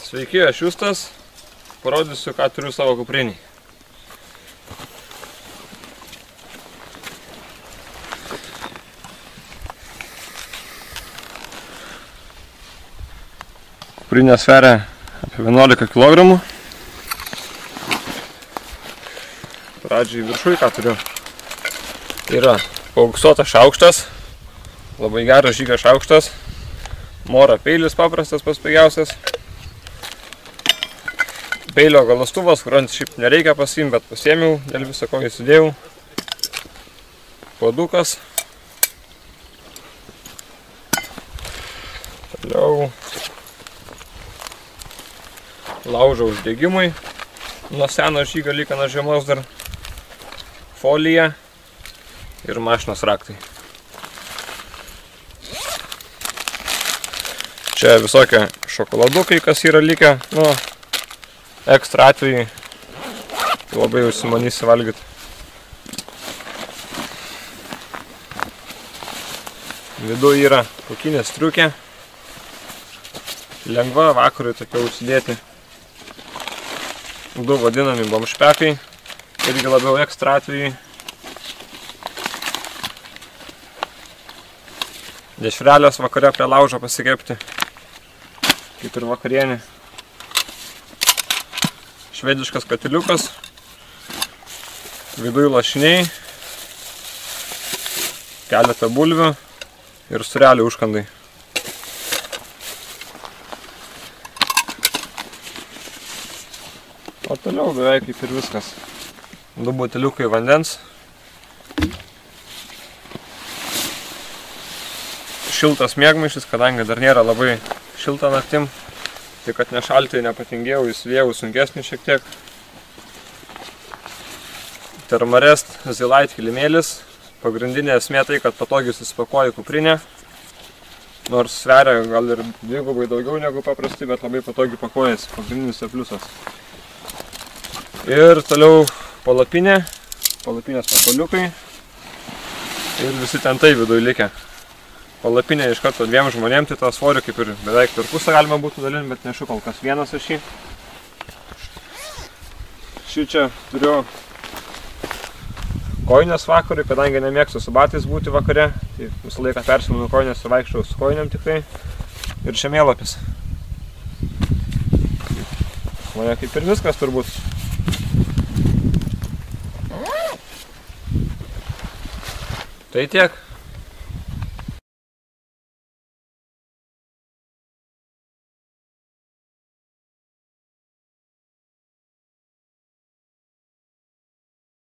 Sveiki, aš Justas. Parodysiu, ką turiu savo kuprinį. Kuprinė sveria apie 11 kg. Pradžiai viršui, ką turiu. Yra paauksuotas šaukštas, labai geras žygas šaukštas. Mora peilis paprastas, pats pigiausias. Peilio galastuvas, kur ant šiaip nereikia pasiimti, bet pasiėmiau, dėl viso ko įsidėjau. Puodukas. Toliau laužo uždegimui. Nuo seno žygo liko nuo žiemos dar folija ir mašinos raktai. Čia visokie šokoladukai, kas yra likę, nu, ekstra atvejai, labai užsimanysi valgyti. Vidu yra kokinė striukė, lengva vakarui tokia užsidėti. Du vadinami bomšpekai, irgi labiau ekstra atvejai. Dešrelės vakare prie laužo pasikepti, kaip ir vakarienė. Švediškas katiliukas, viduj lašiniai, keletą bulvių ir sūrelių užkandai. O toliau beveik kaip ir viskas. 2 buteliukai vandens. Šiltas miegmaišis, kadangi dar nėra labai šilta naktim. Tai kad nešaltai nepatingėjau, įsivėjau sunkesnį šiek tiek. Thermarest Zilait kilimėlis. Pagrindinė esmė tai, kad patogiai susipakuoji kuprinę. Nors sveria gal ir dvigubai daugiau negu paprastai, bet labai patogiai pakuojasi. Pagrindinis pliusas. Ir toliau palapinė. Palapinės pakoliukai. Ir visi tentai viduj likę. Palapinė iš karto 2 žmonėm, tai tą svorį kaip ir beveik per pusę galima būtų dalinti, bet nešu kol kas vienas aš jį. Šį čia turiu kojines vakarui, kadangi nemėgstu su batais būti vakare, tai visą laiką persimenu kojines ir vaikščiau su kojinėm tikrai. Ir žemėlapis. Mane kaip ir viskas turbūt. Tai tiek.